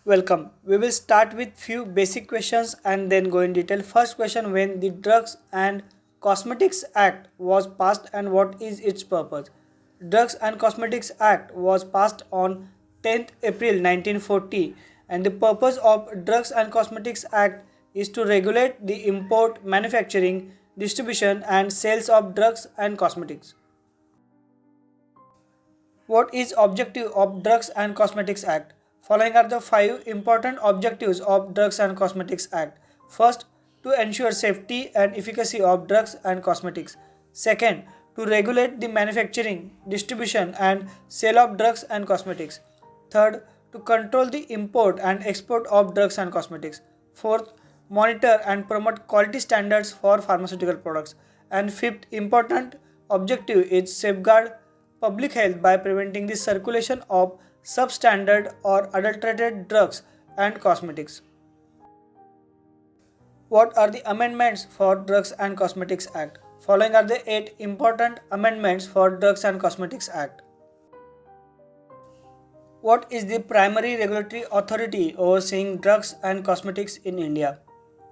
Welcome. We will start with few basic questions and then go in detail. First question: when the Drugs and Cosmetics Act was passed and what is its purpose? Drugs and Cosmetics Act was passed on 10th April 1940 and the purpose of Drugs and Cosmetics Act is to regulate the import, manufacturing, distribution and sales of drugs and cosmetics. What is objective of Drugs and Cosmetics Act? Following are the five important objectives of Drugs and Cosmetics Act. First, to ensure safety and efficacy of drugs and cosmetics. Second, to regulate the manufacturing, distribution and sale of drugs and cosmetics. Third, to control the import and export of drugs and cosmetics. Fourth, monitor and promote quality standards for pharmaceutical products. And fifth important objective is safeguard public health by preventing the circulation of substandard or adulterated drugs and cosmetics. What are the amendments for Drugs and Cosmetics Act? Following are the 8 important amendments for Drugs and Cosmetics Act. What is the primary regulatory authority overseeing drugs and cosmetics in India?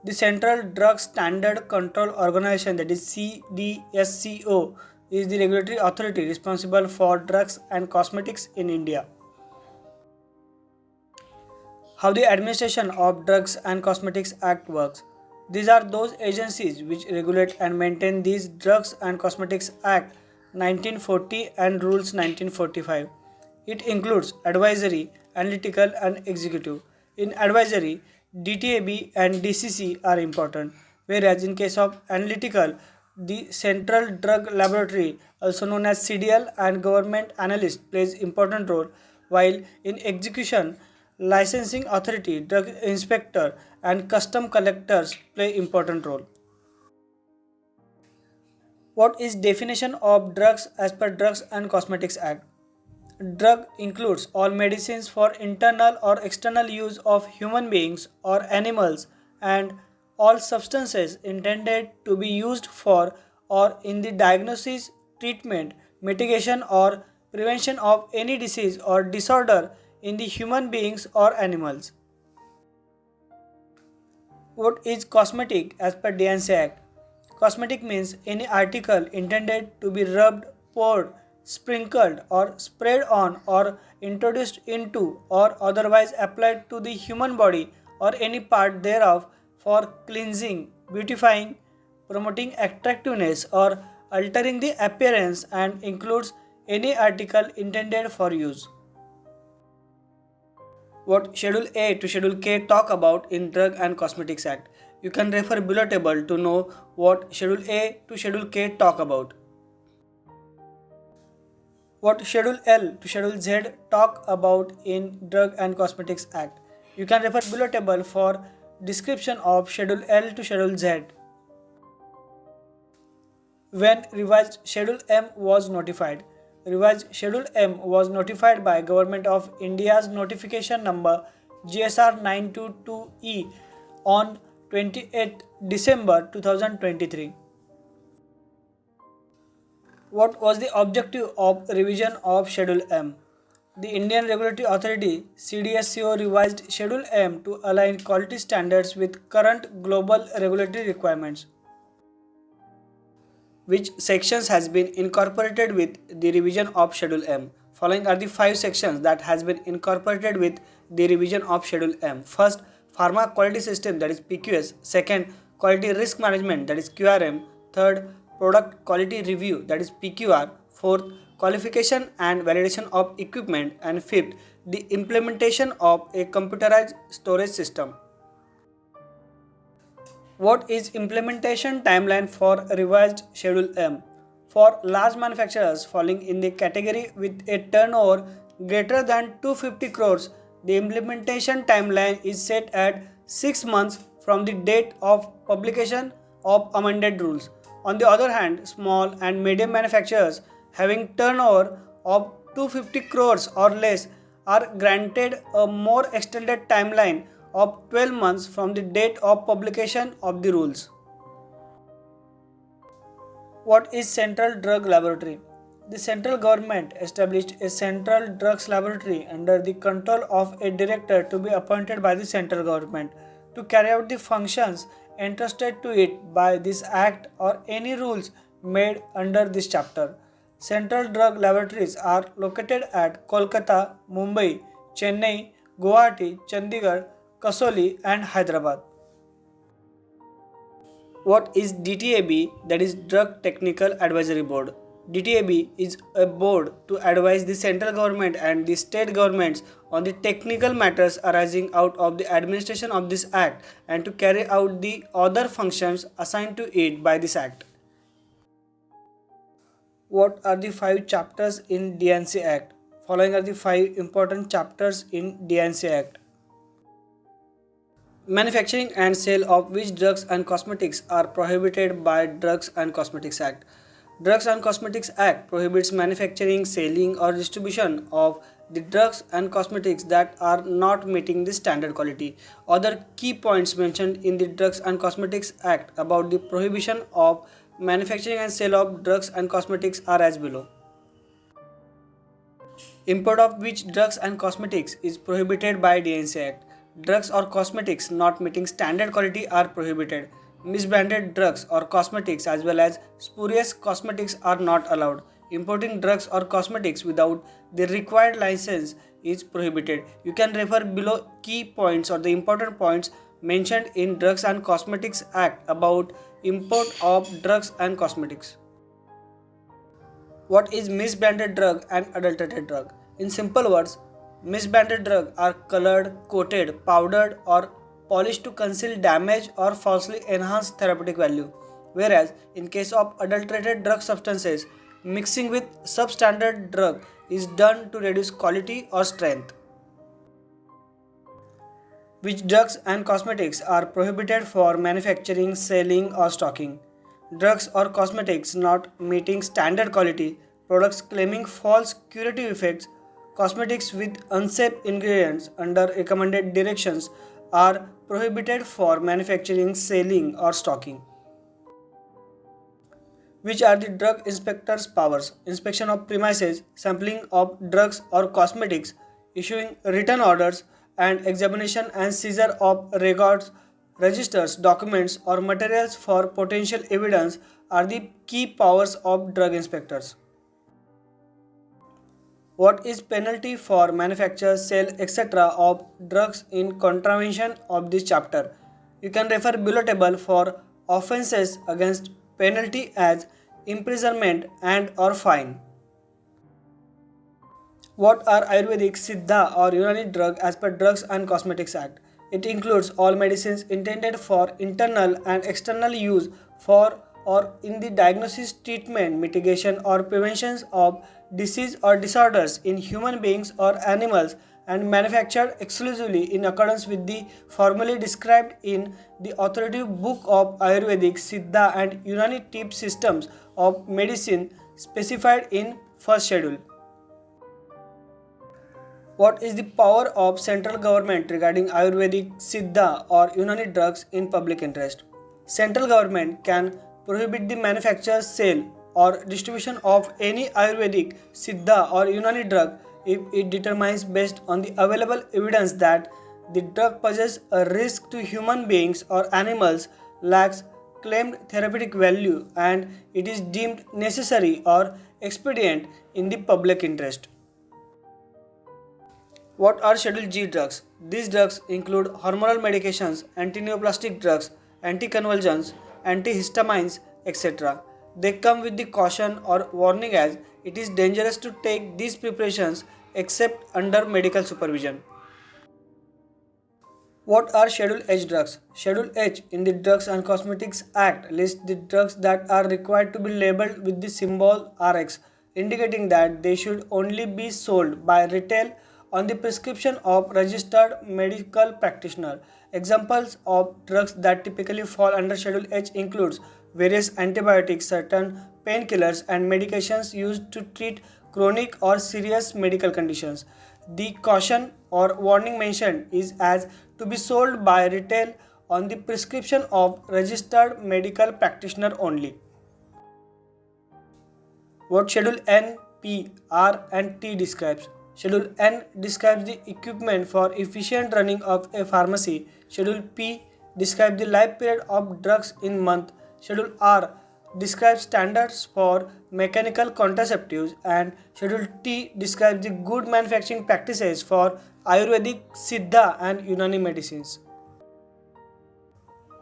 The Central Drug Standard Control Organization, that is CDSCO, is the regulatory authority responsible for drugs and cosmetics in India. How the administration of Drugs and Cosmetics Act works. These are those agencies which regulate and maintain these Drugs and Cosmetics Act 1940 and Rules 1945. It includes advisory, analytical and executive. In advisory, DTAB and DCC are important, whereas in case of analytical, the Central Drug Laboratory, also known as CDL, and government analyst plays important role, while in execution, licensing authority, drug inspector and custom collectors play important role. What is definition of drugs as per Drugs and Cosmetics Act? Drug includes all medicines for internal or external use of human beings or animals and all substances intended to be used for or in the diagnosis, treatment, mitigation or prevention of any disease or disorder in the human beings or animals. What is cosmetic as per DNC Act? Cosmetic means any article intended to be rubbed, poured, sprinkled or sprayed on or introduced into or otherwise applied to the human body or any part thereof for cleansing, beautifying, promoting attractiveness or altering the appearance and includes any article intended for use. What Schedule A to Schedule K talk about in Drug and Cosmetics Act. You can refer below table to know what Schedule A to Schedule K talk about. What Schedule L to Schedule Z talk about in Drug and Cosmetics Act. You can refer below table for description of Schedule L to Schedule Z. When revised Schedule M was notified. Revised Schedule M was notified by Government of India's notification number GSR 922E on 28 December 2023. What was the objective of revision of Schedule M? The Indian Regulatory Authority CDSCO revised Schedule M to align quality standards with current global regulatory requirements. Which sections has been incorporated with the revision of Schedule M? Following are the 5 sections that has been incorporated with the revision of Schedule M. First, Pharma Quality System, that is PQS. Second, Quality Risk Management, that is QRM. Third, Product Quality Review, that is PQR. Fourth, Qualification and Validation of Equipment. And fifth, the implementation of a computerized storage system. What is implementation timeline for revised Schedule M? For large manufacturers falling in the category with a turnover greater than 250 crores, the implementation timeline is set at 6 months from the date of publication of amended rules. On the other hand, small and medium manufacturers having turnover of 250 crores or less are granted a more extended timeline of 12 months from the date of publication of the rules. What is Central Drug Laboratory? The central government established a central drugs laboratory under the control of a director to be appointed by the central government to carry out the functions entrusted to it by this act or any rules made under this chapter. Central drug laboratories are located at Kolkata, Mumbai, Chennai, Guwahati, Chandigarh, Kasoli and Hyderabad. What is DTAB? That is Drug Technical Advisory Board. DTAB is a board to advise the central government and the state governments on the technical matters arising out of the administration of this act and to carry out the other functions assigned to it by this act. What are the 5 chapters in D&C Act? Following are the 5 important chapters in D&C Act. Manufacturing and sale of which drugs and cosmetics are prohibited by Drugs and Cosmetics Act. Drugs and Cosmetics Act prohibits manufacturing, selling or distribution of the drugs and cosmetics that are not meeting the standard quality. Other key points mentioned in the Drugs and Cosmetics Act about the prohibition of manufacturing and sale of drugs and cosmetics are as below. Import of which drugs and cosmetics is prohibited by D&C Act. Drugs or cosmetics not meeting standard quality are prohibited. Misbranded drugs or cosmetics as well as spurious cosmetics are not allowed. Importing drugs or cosmetics without the required license is prohibited. You can refer below key points or the important points mentioned in Drugs and Cosmetics Act about import of drugs and cosmetics. What is misbranded drug and adulterated drug? In simple words, misbranded drugs are colored, coated, powdered or polished to conceal damage or falsely enhance therapeutic value. Whereas in case of adulterated drug substances, mixing with substandard drug is done to reduce quality or strength. Which drugs and cosmetics are prohibited for manufacturing, selling or stocking? Drugs or cosmetics not meeting standard quality, products claiming false curative effects, cosmetics with unsafe ingredients under recommended directions are prohibited for manufacturing, selling or stocking. Which are the drug inspector's powers? Inspection of premises, sampling of drugs or cosmetics, issuing written orders, and examination and seizure of records, registers, documents or materials for potential evidence are the key powers of drug inspectors. What is penalty for manufacture, sale, etc. of drugs in contravention of this chapter? You can refer below table for offences against penalty as imprisonment and or fine. What are Ayurvedic, Siddha or Unani drug as per Drugs and Cosmetics Act? It includes all medicines intended for internal and external use for or in the diagnosis, treatment, mitigation or prevention of disease or disorders in human beings or animals and manufactured exclusively in accordance with the formally described in the authoritative book of Ayurvedic, Siddha and Unani tip systems of medicine specified in first schedule. What is the power of central government regarding Ayurvedic, Siddha or Unani drugs in public interest? Central government can prohibit the manufacture, sale or distribution of any Ayurvedic, Siddha or Unani drug if it determines based on the available evidence that the drug poses a risk to human beings or animals, lacks claimed therapeutic value and it is deemed necessary or expedient in the public interest. What are Schedule G drugs? These drugs include hormonal medications, antineoplastic drugs, anticonvulsants, antihistamines, etc. They come with the caution or warning as it is dangerous to take these preparations except under medical supervision. What are Schedule H drugs? Schedule H in the Drugs and Cosmetics Act lists the drugs that are required to be labeled with the symbol RX, indicating that they should only be sold by retail on the prescription of registered medical practitioner. Examples of drugs that typically fall under Schedule H includes various antibiotics, certain painkillers and medications used to treat chronic or serious medical conditions. The caution or warning mentioned is as to be sold by retail on the prescription of registered medical practitioner only. What Schedule N, P, R and T describes? Schedule N describes the equipment for efficient running of a pharmacy. Schedule P describes the life period of drugs in month. Schedule R describes standards for mechanical contraceptives, and Schedule T describes the good manufacturing practices for Ayurvedic, Siddha and Unani medicines.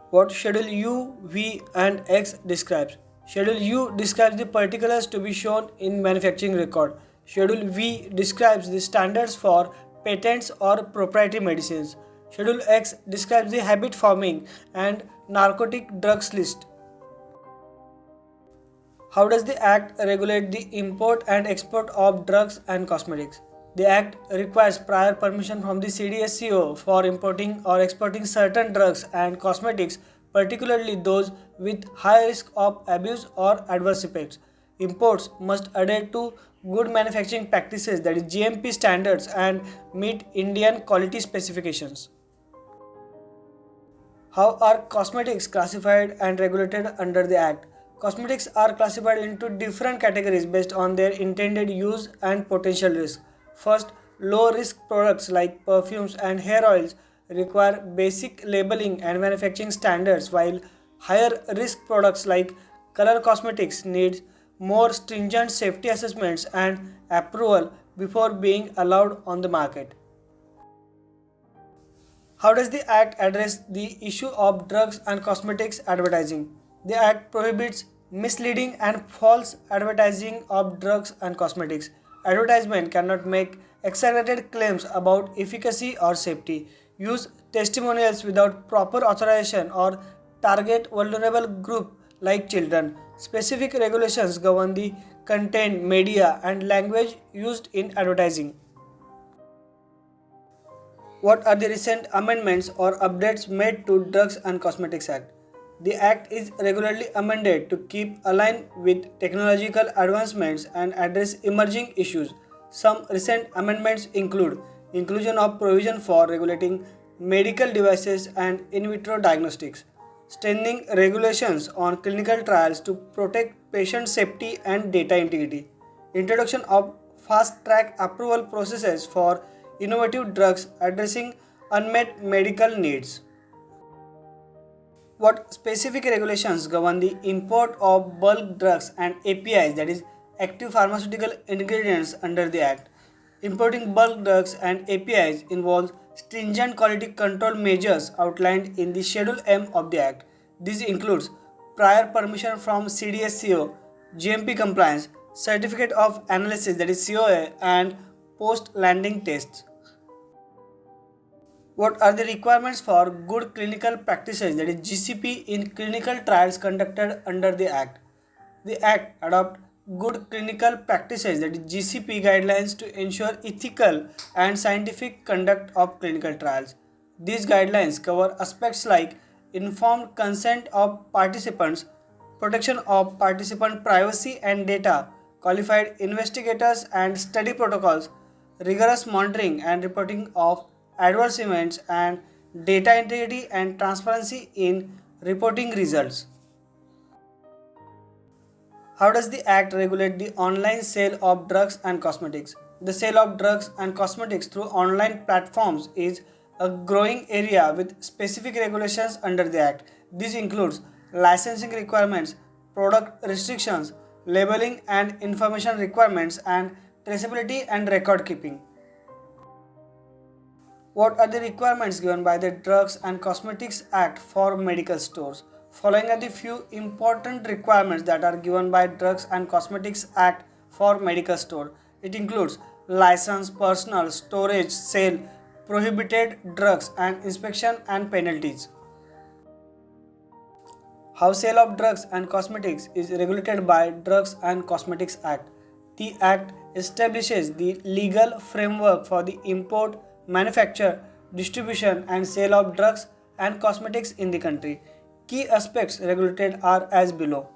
What Schedule U, V and X describes? Schedule U describes the particulars to be shown in manufacturing record. Schedule V describes the standards for patents or proprietary medicines. Schedule X describes the habit forming and narcotic drugs list. How does the Act regulate the import and export of drugs and cosmetics? The Act requires prior permission from the CDSCO for importing or exporting certain drugs and cosmetics, particularly those with high risk of abuse or adverse effects. Imports must adhere to good manufacturing practices, that is GMP standards, and meet Indian quality specifications. How are cosmetics classified and regulated under the Act? Cosmetics are classified into different categories based on their intended use and potential risk. First, low risk products like perfumes and hair oils require basic labeling and manufacturing standards, while higher risk products like color cosmetics need more stringent safety assessments and approval before being allowed on the market. How does the Act address the issue of drugs and cosmetics advertising? The Act prohibits misleading and false advertising of drugs and cosmetics. Advertisement cannot make exaggerated claims about efficacy or safety, use testimonials without proper authorization, or target vulnerable groups like children. Specific regulations govern the content, media, and language used in advertising. What are the recent amendments or updates made to Drugs and Cosmetics Act? The Act is regularly amended to keep aligned with technological advancements and address emerging issues. Some recent amendments include inclusion of provision for regulating medical devices and in vitro diagnostics, strengthening regulations on clinical trials to protect patient safety and data integrity, introduction of fast-track approval processes for innovative drugs addressing unmet medical needs. What specific regulations govern the import of bulk drugs and APIs, that is active pharmaceutical ingredients, under the Act? Importing bulk drugs and APIs involves stringent quality control measures outlined in the Schedule M of the Act. This includes prior permission from CDSCO, GMP compliance, certificate of analysis, that is COA, and post-landing tests. What are the requirements for good clinical practices, that is GCP, in clinical trials conducted under the Act? The Act adopts good clinical practices, that is GCP, guidelines to ensure ethical and scientific conduct of clinical trials. These guidelines cover aspects like informed consent of participants, protection of participant privacy and data, qualified investigators and study protocols, rigorous monitoring and reporting of adverse events, and data integrity and transparency in reporting results. How does the Act regulate the online sale of drugs and cosmetics? The sale of drugs and cosmetics through online platforms is a growing area with specific regulations under the Act. This includes licensing requirements, product restrictions, labeling and information requirements, and traceability and record keeping. What are the requirements given by the Drugs and Cosmetics Act for medical stores? Following are the few important requirements that are given by Drugs and Cosmetics Act for medical store. It includes license, personal, storage, sale, prohibited drugs, and inspection and penalties. How sale of drugs and cosmetics is regulated by Drugs and Cosmetics Act. The Act establishes the legal framework for the import, manufacture, distribution and sale of drugs and cosmetics in the country. Key aspects regulated are as below: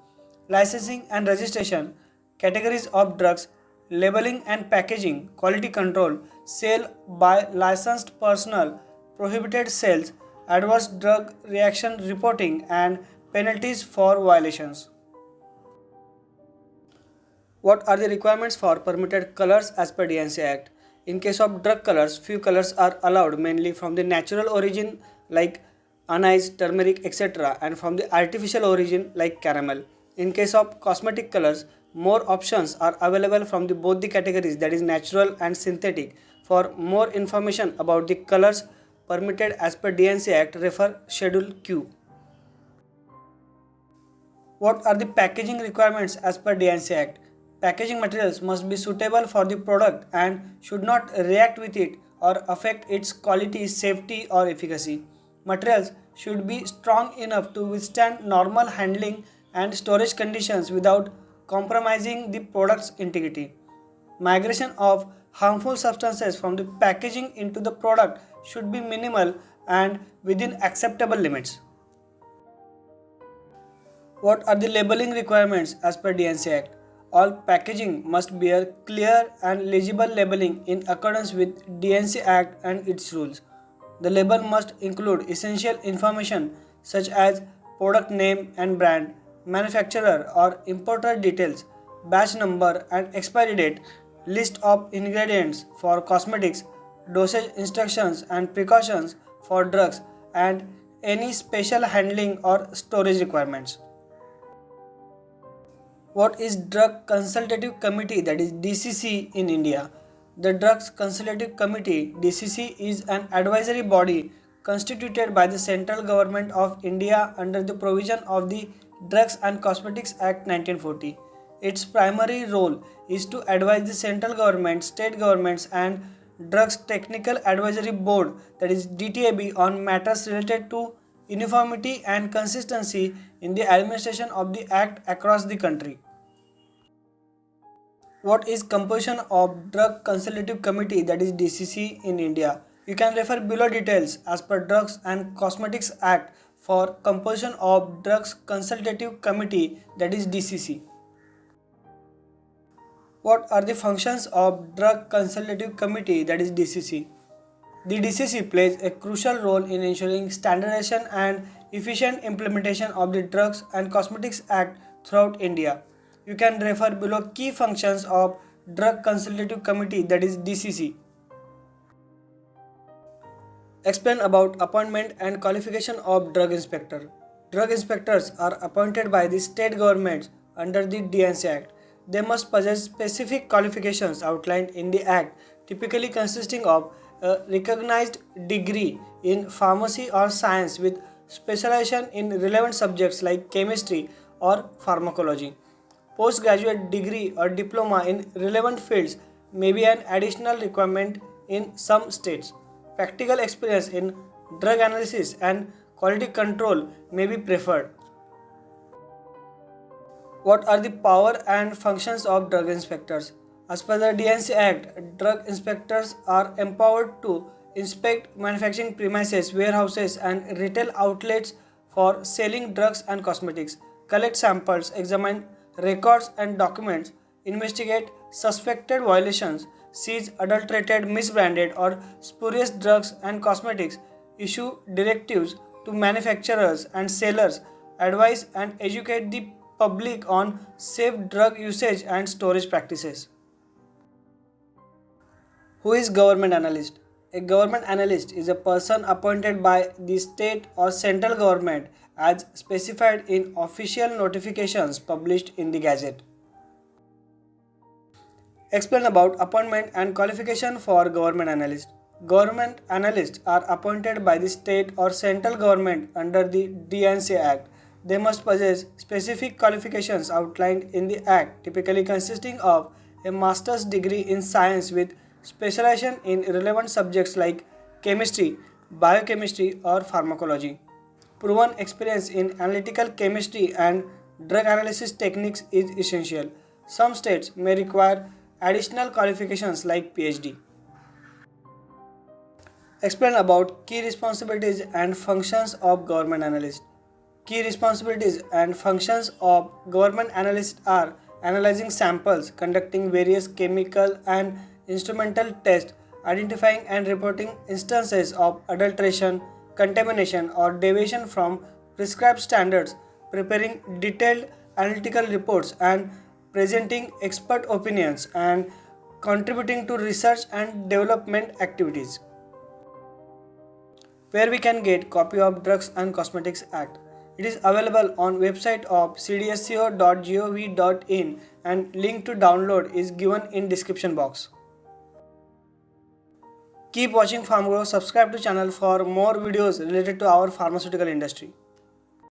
licensing and registration, categories of drugs, labeling and packaging, quality control, sale by licensed personnel, prohibited sales, adverse drug reaction reporting, and penalties for violations. What are the requirements for permitted colors as per DNC Act? In case of drug colors, few colors are allowed, mainly from the natural origin like anise, turmeric, etc., and from the artificial origin like caramel. In case of cosmetic colors, more options are available from both the categories, that is natural and synthetic. For more information about the colors permitted as per DNC Act, refer Schedule Q. What are the packaging requirements as per DNC Act? Packaging materials must be suitable for the product and should not react with it or affect its quality, safety, or efficacy. Materials should be strong enough to withstand normal handling and storage conditions without compromising the product's integrity. Migration of harmful substances from the packaging into the product should be minimal and within acceptable limits. What are the labeling requirements as per DNC Act? All packaging must bear clear and legible labeling in accordance with DNC Act and its rules. The label must include essential information such as product name and brand, manufacturer or importer details, batch number and expiry date, list of ingredients for cosmetics, dosage instructions and precautions for drugs, and any special handling or storage requirements. What is Drug Consultative Committee, that is DCC, in India? The Drugs Consultative Committee DCC is an advisory body constituted by the Central Government of India under the provision of the Drugs and Cosmetics Act 1940. Its primary role is to advise the central government, state governments and Drugs Technical Advisory Board, that is DTAB, on matters related to uniformity and consistency in the administration of the Act across the country. What is composition of Drug Consultative Committee, that is DCC, in India? You can refer below details as per Drugs and Cosmetics Act for composition of Drugs Consultative Committee, that is DCC. What are the functions of Drug Consultative Committee, that is DCC? The DCC plays a crucial role in ensuring standardization and efficient implementation of the Drugs and Cosmetics Act throughout India. You can refer below key functions of Drug Consultative Committee, that is DCC. Explain about appointment and qualification of drug inspector. Drug inspectors are appointed by the state governments under the DNC Act. They must possess specific qualifications outlined in the Act, typically consisting of a recognized degree in pharmacy or science with specialization in relevant subjects like chemistry or pharmacology. Postgraduate degree or diploma in relevant fields may be an additional requirement in some states. Practical experience in drug analysis and quality control may be preferred. What are the power and functions of drug inspectors? As per the DNC Act, drug inspectors are empowered to inspect manufacturing premises, warehouses, and retail outlets for selling drugs and cosmetics, collect samples, examine records and documents, investigate suspected violations, seize adulterated, misbranded, or spurious drugs and cosmetics, issue directives to manufacturers and sellers, advise and educate the public on safe drug usage and storage practices. Who is government analyst? A government analyst is a person appointed by the state or central government as specified in official notifications published in the Gazette. Explain about appointment and qualification for government analyst. Government analysts are appointed by the state or central government under the DNC Act. They must possess specific qualifications outlined in the Act, typically consisting of a master's degree in science with specialization in relevant subjects like chemistry, biochemistry, or pharmacology. Proven experience in analytical chemistry and drug analysis techniques is essential. Some states may require additional qualifications like PhD. Explain about key responsibilities and functions of government analyst. Key responsibilities and functions of government analyst are analyzing samples, conducting various chemical and instrumental tests, identifying and reporting instances of adulteration, contamination, or deviation from prescribed standards, preparing detailed analytical reports, and presenting expert opinions, and contributing to research and development activities. Where we can get copy of Drugs and Cosmetics Act. It is available on website of cdsco.gov.in and link to download is given in description box. Keep watching FarmGrow, subscribe to channel for more videos related to our pharmaceutical industry.